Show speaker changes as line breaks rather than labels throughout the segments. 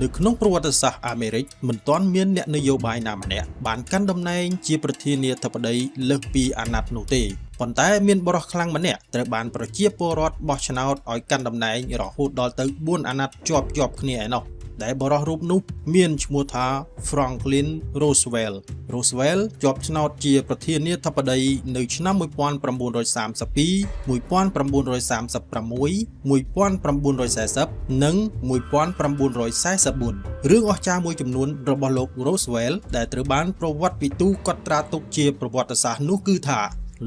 នៅក្នុងប្រវត្តិសាស្ត្រអាមេរិកមិនទាន់មានអ្នកនយោបាយណាម្នាក់បានកាន់តំណែងជាប្រធានាធិបតីលើសពីអាណត្តិនោះទេប៉ុន្តែមានបរិះខ្លាំងម្នាក់ត្រូវបានប្រជាពលរដ្ឋបោះឆ្នោតឲ្យកាន់តំណែងរហូតដល់ទៅ4អាណត្តិជាប់គ្នាឯណោះដែលបរិះរូបនោះមានឈ្មោះថា Franklin Roosevelt ជាប់ឆ្នោតជាប្រធានាធិបតីនៅឆ្នាំ1932 1936 1940 និង 1944 រឿងអស្ចារ្យមួយចំនួនរបស់លោក Roosevelt ដែលត្រូវបានប្រវត្តិវិទូកត់ត្រាទុកជាប្រវត្តិសាស្ត្រនោះគឺថា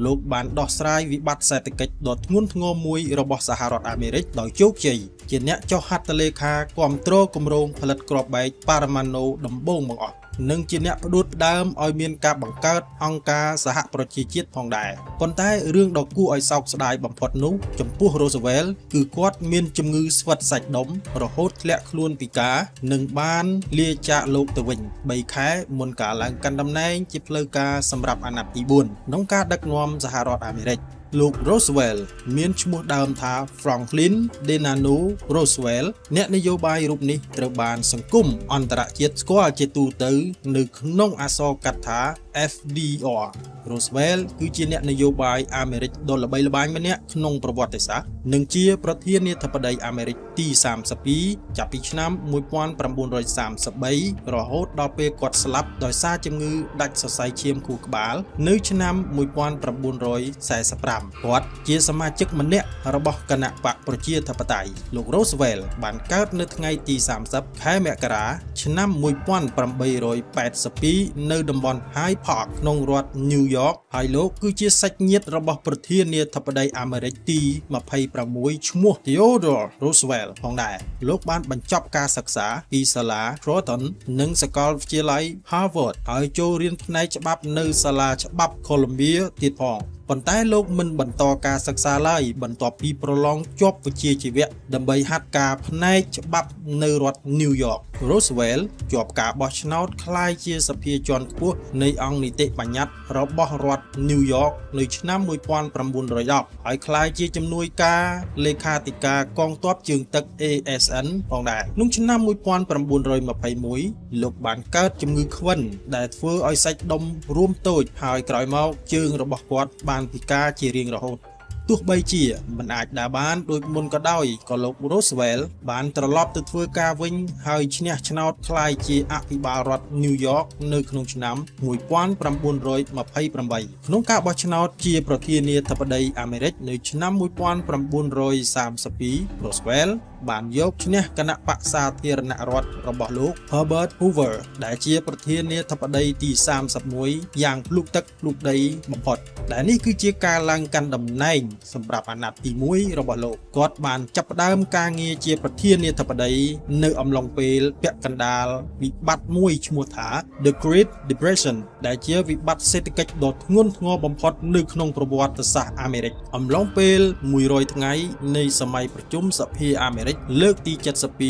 លោកបានដោះស្រាយវិបត្តិសេដ្ឋកិច្ចដ៏ធ្ងន់ធ្ងរមួយរបស់សហរដ្ឋអាមេរិកដោយជោគជ័យជាអ្នកចុះហត្ថលេខាគាំទ្រគម្រោងផលិតគ្រាប់បែកប៉ារ៉ាម៉ាណូដំបូងបង្អស់និងជាអ្នកផ្ដួចផ្ដើមឲ្យមានការបង្កើតអង្គការសហប្រជាជាតិផងដែរប៉ុន្តែរឿងដ៏គួរឲ្យសោកស្ដាយបំផុតនោះចំពោះ Roosevelt គឺគាត់មានជំងឺស្វិតសាច់ដុំរហូតធ្លាក់ខ្លួនពិការនិងបានលាចាកលោកទៅវិញ3ខែមុនការឡើងកាន់តំណែងជាផ្លូវការសម្រាប់អាណត្តិទី4ក្នុងការដឹកនាំសហរដ្ឋអាមេរិកលោក Roosevelt មានឈ្មោះដើមថា Franklin Delano Roosevelt អ្នកនយោបាយរូបនេះត្រូវបានសង្គមអន្តរជាតិស្គាល់ជាទូទៅនៅក្នុងអក្សរកាត់ថា FDR Roosevelt គឺជាអ្នកនយោបាយអាមេរិកដ៏ល្បីល្បាញម្នាក់ក្នុងប្រវត្តិសាស្ត្រនិងជាប្រធានាធិបតីអាមេរិកទី32ចាប់ពីឆ្នាំ1933រហូតដល់ពេលគាត់ស្លាប់ដោយសារជំងឺដាច់សរសៃឈាមខួរក្បាលនៅឆ្នាំ1945គាត់ជាសមាជិកម្នាក់របស់គណៈបកប្រជាធិបតេយ្យលោក Roosevelt បានកើតនៅថ្ងៃទី30ខែមករាឆ្នាំ1882នៅតំបន់ Hyde Park ក្នុងរដ្ឋ New York ហើយលោកគឺជាសាច់ញាតិរបស់ប្រធានាធិបតីអាមេរិកទី26ឈ្មោះ Theodore Roosevelt ផងដែរលោកបានបញ្ចប់ការសិក្សាពីសាលា Princeton និងសាកលវិទ្យាល័យ Harvard ហើយចូលរៀនផ្នែកច្បាប់នៅសាលាច្បាប់ Columbia ទៀតផងប៉ុន្តែលោកមិនបន្តការសិក្សាឡើយបន្ទាប់ពីប្រឡងជាប់វិជ្ជាជីវៈដើម្បីហាត់ការផ្នែកច្បាប់នៅរដ្ឋ New York Roosevelt ជាប់ការបោះឆ្នោតក្លាយជាសភាជាន់ខ្ពស់នៃអង្គនីតិបញ្ញត្តិរបស់រដ្ឋ New York នៅឆ្នាំ1910ហើយក្លាយជាជំនួយការលេខាធិការកងទ័ពជើងទឹក ASN ផងដែរក្នុងឆ្នាំ1921លោកបានកើតជំងឺខ្វិនដែលធ្វើឲ្យសាច់ដុំរួមតូចហើយក្រោយមកជើងរបស់គាត់បានពិការជារៀងរហូតទោះបីជាមិនអាចដើរបានដូចមុនក៏ដោយក៏លោក Roosevelt បានត្រឡប់ទៅធ្វើការវិញហើយឈ្នះឆ្នោតក្លាយជាអភិបាលរដ្ឋ New York នៅក្នុងឆ្នាំ1928ក្នុងការបោះឆ្នោតជាប្រធានាធិបតីអាមេរិកនៅឆ្នាំ1932 Roosevelt បានយកឈ្នះគណៈបក្សសាធារណរដ្ឋរបស់លោក Herbert Hoover ដែលជាប្រធានាធិបតីទី31យ៉ាងភ្លុកទឹកភ្លុកដីបំផុតដែលនេះគឺជាការឡើងកាន់តំណែងសម្រាប់អាណត្តិទី1របស់លោកគាត់បានចាប់ផ្ដើមការងារជាប្រធានាធិបតីនៅអំឡុងពេលពាក់កណ្ដាលវិបត្តិមួយឈ្មោះថា The Great Depression ដែលជាវិបត្តិសេដ្ឋកិច្ចដ៏ធ្ងន់ធ្ងរបំផុតនៅក្នុងប្រវត្តិសាស្ត្រអាមេរិកអំឡុងពេល100ថ្ងៃនៃសម័យប្រជុំសភាអាមេរិកលើកទី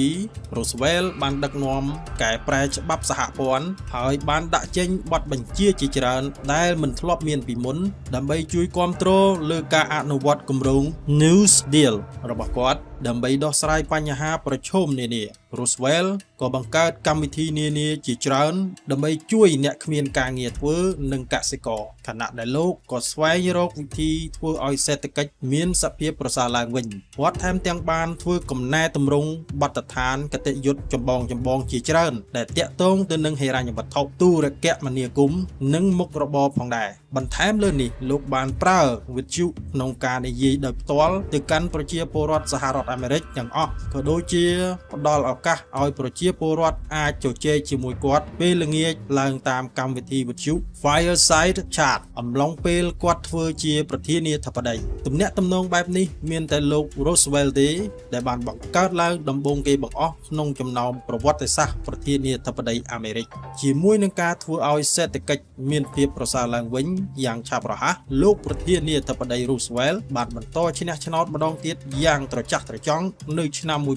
72 Roosevelt បានដឹកនាំកែប្រែច្បាប់សហព័ន្ធហើយបានដាក់ចេញបទបញ្ជាជាច្រើនដែលមិនធ្លាប់មានពីមុនដើម្បីជួយគាំទ្រលើការអនុវត្តគម្រោង New Deal របស់គាត់ដើម្បីដោះស្រាយបញ្ហាប្រឈមនានា Roosevelt ក៏បង្កើតកម្មវិធីនានាជាច្រើនដើម្បីជួយអ្នកគ្មានការងារធ្វើនិងកសិករខណៈដែលលោកក៏ស្វែងរកវិធីធ្វើឲ្យសេដ្ឋកិច្ចមានសភាពប្រសើរឡើងវិញគាត់ថែមទាំងបានធ្វើកំណែទម្រង់បទដ្ឋានគតិយុត្តចម្បងជាច្រើនដែលតាក់ទងទៅនឹងហិរញ្ញវត្ថុទូរគមនាគមន៍និងមុខរបរផងដែរបន្ថែមលើនេះលោកបានប្រើវិទ្យុក្នុងការនិយាយដោយផ្ទាល់ទៅកាន់ប្រជាពលរដ្ឋសហរដ្ឋអាមេរិកទាំងអស់ក៏ដូចជាផ្ដល់ឱកាសឲ្យប្រជាពលរដ្ឋអាចជជែកជាមួយគាត់ពេលល្ងាចឡើងតាមកម្មវិធីវិទ្យុ Fireside Chat អំឡុងពេលគាត់ធ្វើជាប្រធានាធិបតីទំនាក់ទំនងបែបនេះមានតែលោក Roosevelt ទេដែលបានបង្កើតឡើងដំបូងគេបង្អស់ក្នុងចំណោមប្រវត្តិសាស្ត្រប្រធានាធិបតីអាមេរិកជាមួយនឹងការធ្វើឲ្យសេដ្ឋកិច្ចមានភាពប្រសើរឡើងវិញយ៉ាងឆាប់រហ័សលោកប្រធានាធិបតី Roosevelt បានបន្តឈ្នះឆ្នោតម្ដងទៀតយ៉ាងត្រចះត្រចង់នៅឆ្នាំ1936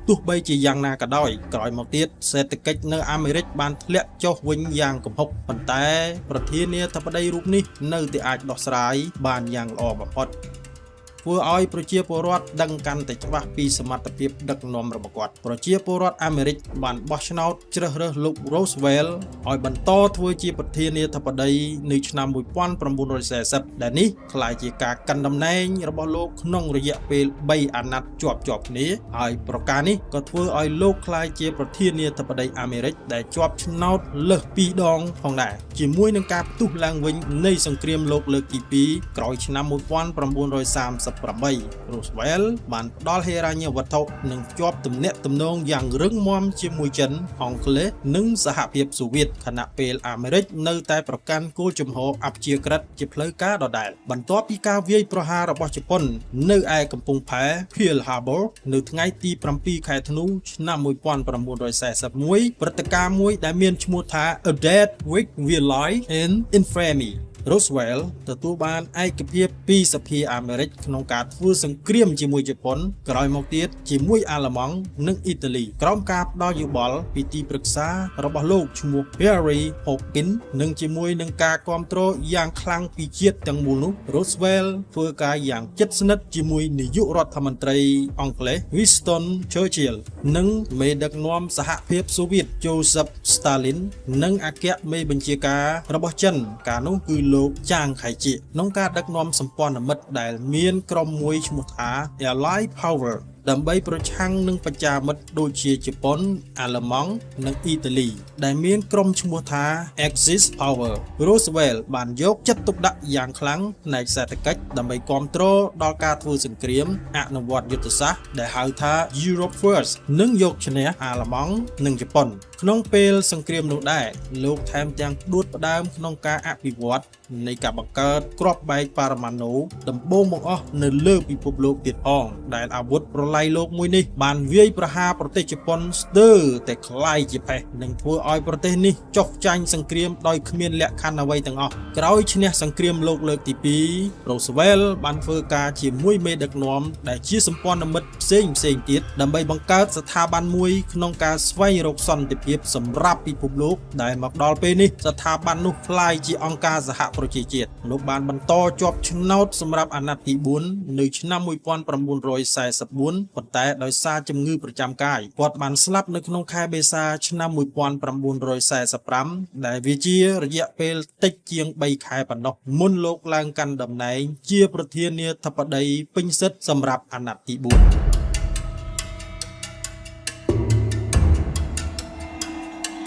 ទោះបីជាយ៉ាងណាក៏ដោយក្រោយមកទៀតសេដ្ឋកិច្ចនៅអាមេរិកបានធ្លាក់ចុះវិញយ៉ាងគំហុកប៉ុន្តែប្រធានាធិបតីរូបនេះនៅតែអាចដោះស្រាយបានយ៉ាងល្អបំផុត ធ្វើឲ្យប្រជាពលរដ្ឋដឹងកាន់តែច្បាស់ពីសមត្ថភាពដឹកនាំរបស់គាត់ប្រជាពលរដ្ឋអាមេរិកបានបោះឆ្នោតជ្រើសរើសលោក Roosevelt ឲ្យបន្តធ្វើជាប្រធានាធិបតីនៅឆ្នាំ1940ដែលនេះក្លាយជាការកាន់តំណែងរបស់លោកក្នុងរយៈពេល3អាណត្តិជាប់គ្នាហើយប្រការនេះក៏ធ្វើឲ្យលោកក្លាយជាប្រធានាធិបតីអាមេរិកដែលជាប់ឆ្នោតលើស2ដងផងដែរជាមួយនឹងការផ្ទុះឡើងវិញនៃសង្គ្រាមលោកលើកទី2ក្រោយឆ្នាំ1938 Roosevelt បានផ្ដល់ហិរញ្ញវត្ថុនិងជាប់ទំនាក់ទំនងយ៉ាងរឹងមាំជាមួយចិនអង់គ្លេសនិងសហភាពសូវៀតខណៈពេលអាមេរិកនៅតែប្រកាន់គោលជំហរអព្យាក្រឹតជាផ្លូវការដដែលបន្ទាប់ពីការវាយប្រហាររបស់ជប៉ុននៅឯកំពង់ផែ Pearl Harbor នៅថ្ងៃទី7ខែធ្នូឆ្នាំ1941ព្រឹត្តិការណ៍មួយដែលមានឈ្មោះថា A Dead Week Will Lie in Infamy Roosevelt ទទួលបានឯកភាពពីសភាអាមេរិកក្នុងការធ្វើសង្គ្រាមជាមួយជប៉ុនក្រោយមកទៀតជាមួយអាល្លឺម៉ង់និងអ៊ីតាលីក្រោមការផ្ដល់យោបល់ពីទីប្រឹក្សារបស់លោកឈ្មោះ Harry Hopkins និងជាមួយនឹងការគាំទ្រយ៉ាងខ្លាំងពីជាតិទាំងមូលនោះ Roosevelt ធ្វើការយ៉ាងជិតស្និទ្ធជាមួយនាយករដ្ឋមន្ត្រីអង់គ្លេស Winston Churchill និងមេដឹកនាំសហភាពសូវៀត Joseph Stalin និងអគ្គមេបញ្ជាការរបស់ចិនកាលនោះគឺលោកចាងខៃជាក្នុងការដឹកនាំសម្ព័ន្ធមិត្តដែលមានក្រុមមួយឈ្មោះថា Allied Power ដើម្បីប្រឆាំងនឹងប្រជាមិត្តដូចជាជប៉ុនអាល្លឺម៉ង់និងអ៊ីតាលីដែលមានក្រុមឈ្មោះថា Axis Power Roosevelt បានយកចិត្តទុកដាក់យ៉ាងខ្លាំងផ្នែកសេដ្ឋកិច្ចដើម្បីគាំទ្រដល់ការធ្វើសង្គ្រាមអនុវត្តយុទ្ធសាស្ត្រដែលហៅថា Europe First និងយកឈ្នះអាល្លឺម៉ង់និងជប៉ុនក្នុងពេលសង្គ្រាមនោះដែរលោកថែមទាំងផ្ដួចផ្ដើមក្នុងការអភិវឌ្ឍនៃការបង្កើតគ្រាប់បែកប៉ារ៉ាម៉ាណូដំបូងបង្អស់នៅលើពិភពលោកទៀតផងដែលអាវុធប្រឡាយលោកមួយនេះបានវាយប្រហារប្រទេសជប៉ុនស្ទើរតែคล้ายជាផេះនិងធ្វើឲ្យប្រទេសនេះចុះចាញ់សង្គ្រាមដោយគ្មានលក្ខខណ្ឌអ្វីទាំងអស់ក្រោយឈ្នះសង្គ្រាមលោកលើកទី2 Roosevelt បានធ្វើការជាមួយមេដឹកនាំដែលជាសម្ព័ន្ធមិត្តផ្សេងទៀតដើម្បីបង្កើតស្ថាប័នមួយក្នុងការស្វែងរកសន្តិភាពសម្រាប់ពិភពលោកដែលមកដល់ពេលនេះស្ថាប័ននោះក្លាយជាអង្គការសហប្រជាជាតិលោកបានបន្តជាប់ឆ្នោតសម្រាប់អាណត្តិទី4នៅឆ្នាំ1944ប៉ុន្តែដោយសារជំងឺប្រចាំកាយគាត់បានស្លាប់នៅក្នុងខែមេសាឆ្នាំ1945ដែលវាជារយៈពេលតិចជាង3ខែប៉ុណ្ណោះមុនលោកឡើងកាន់តំណែងជាប្រធានាធិបតីពេញសិទ្ធិសម្រាប់អាណត្តិទី4